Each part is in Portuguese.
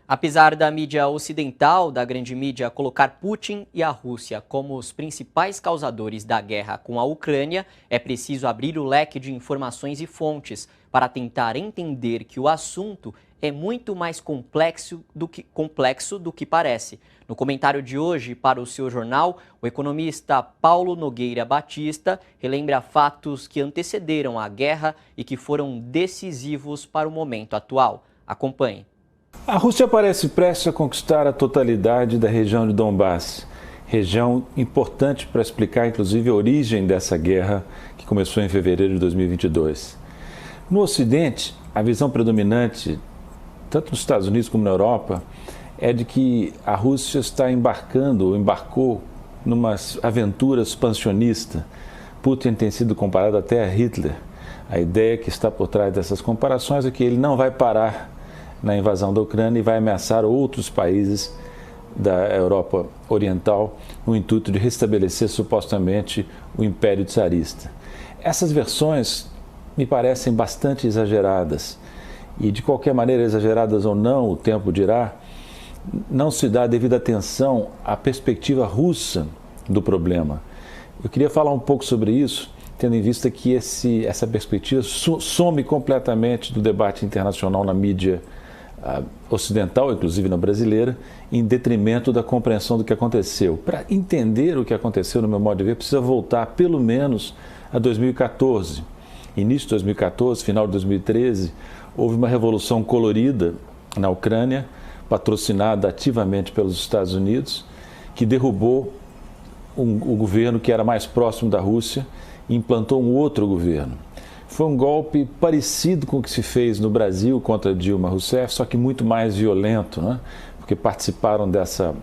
Apesar da mídia ocidental, da grande mídia, colocar Putin e a Rússia como os principais causadores da guerra com a Ucrânia, é preciso abrir o leque de informações e fontes para tentar entender que o assunto é muito mais complexo do que parece. No comentário de hoje, para o seu jornal, o economista Paulo Nogueira Batista relembra fatos que antecederam a guerra e que foram decisivos para o momento atual. Acompanhe. A Rússia parece prestes a conquistar a totalidade da região de Donbass, região importante para explicar, inclusive, a origem dessa guerra que começou em fevereiro de 2022. No Ocidente, a visão predominante, tanto nos Estados Unidos como na Europa, é de que a Rússia está embarcou numa aventura expansionista. Putin tem sido comparado até a Hitler. A ideia que está por trás dessas comparações é que ele não vai parar na invasão da Ucrânia e vai ameaçar outros países da Europa Oriental no intuito de restabelecer supostamente o Império Tsarista. Essas versões me parecem bastante exageradas e, de qualquer maneira, exageradas ou não, o tempo dirá, não se dá devida atenção à perspectiva russa do problema. Eu queria falar um pouco sobre isso, tendo em vista que essa perspectiva some completamente do debate internacional na mídia ocidental, inclusive na brasileira, em detrimento da compreensão do que aconteceu. Para entender o que aconteceu, no meu modo de ver, precisa voltar pelo menos a 2014. Início de 2014, final de 2013, houve uma revolução colorida na Ucrânia, patrocinada ativamente pelos Estados Unidos, que derrubou o governo que era mais próximo da Rússia e implantou um outro governo. Foi um golpe parecido com o que se fez no Brasil contra Dilma Rousseff, só que muito mais violento, né? Porque participaram dessa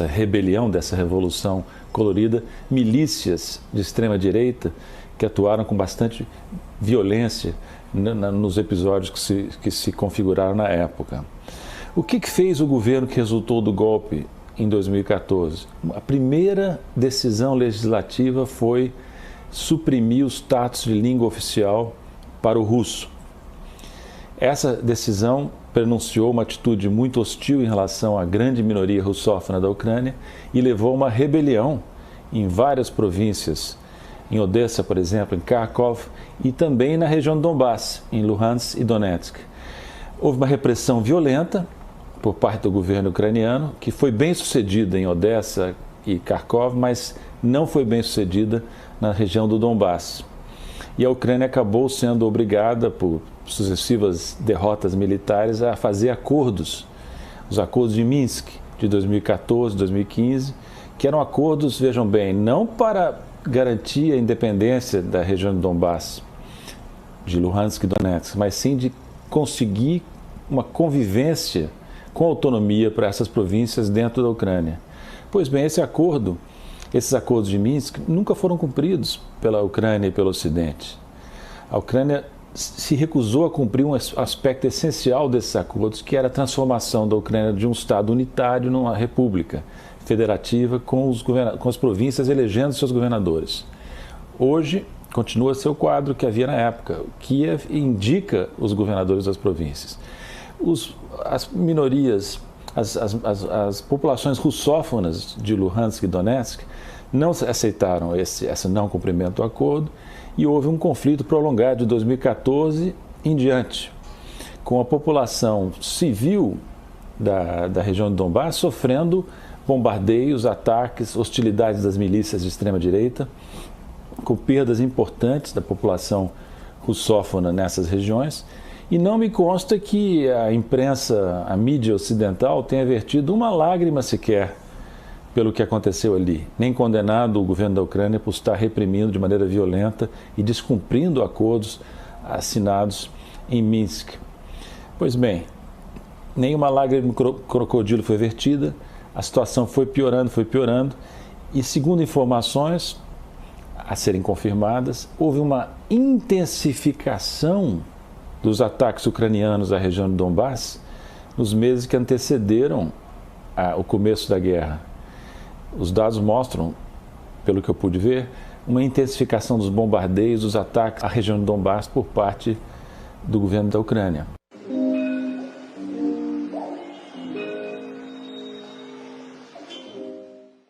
rebelião, dessa revolução colorida, milícias de extrema-direita que atuaram com bastante violência nos episódios que se configuraram na época. O que fez o governo que resultou do golpe em 2014? A primeira decisão legislativa foi suprimir o status de língua oficial para o russo. Essa decisão pronunciou uma atitude muito hostil em relação à grande minoria russófona da Ucrânia e levou a uma rebelião em várias províncias, em Odessa, por exemplo, em Kharkov e também na região de Donbass, em Luhansk e Donetsk. Houve uma repressão violenta por parte do governo ucraniano, que foi bem sucedida em Odessa e Kharkov, mas não foi bem sucedida na região do Donbass. E a Ucrânia acabou sendo obrigada, por sucessivas derrotas militares, a fazer acordos. Os acordos de Minsk de 2014, 2015, que eram acordos, vejam bem, não para garantir a independência da região do Donbass, de Luhansk e Donetsk, mas sim de conseguir uma convivência com autonomia para essas províncias dentro da Ucrânia. Pois bem, esses acordos de Minsk nunca foram cumpridos pela Ucrânia e pelo Ocidente. A Ucrânia se recusou a cumprir um aspecto essencial desses acordos, que era a transformação da Ucrânia de um Estado unitário numa república federativa com as províncias elegendo seus governadores. Hoje, continua a ser o quadro que havia na época. Kiev indica os governadores das províncias. As minorias, as populações russófonas de Luhansk e Donetsk não aceitaram esse não cumprimento do acordo e houve um conflito prolongado de 2014 em diante, com a população civil da região de Donbass sofrendo bombardeios, ataques, hostilidades das milícias de extrema-direita, com perdas importantes da população russófona nessas regiões. E não me consta que a imprensa, a mídia ocidental tenha vertido uma lágrima sequer pelo que aconteceu ali, nem condenado o governo da Ucrânia por estar reprimindo de maneira violenta e descumprindo acordos assinados em Minsk. Pois bem, nenhuma lágrima de crocodilo foi vertida, a situação foi piorando e, segundo informações a serem confirmadas, houve uma intensificação dos ataques ucranianos à região de Donbass nos meses que antecederam o começo da guerra. Os dados mostram, pelo que eu pude ver, uma intensificação dos bombardeios, dos ataques à região de Donbass por parte do governo da Ucrânia.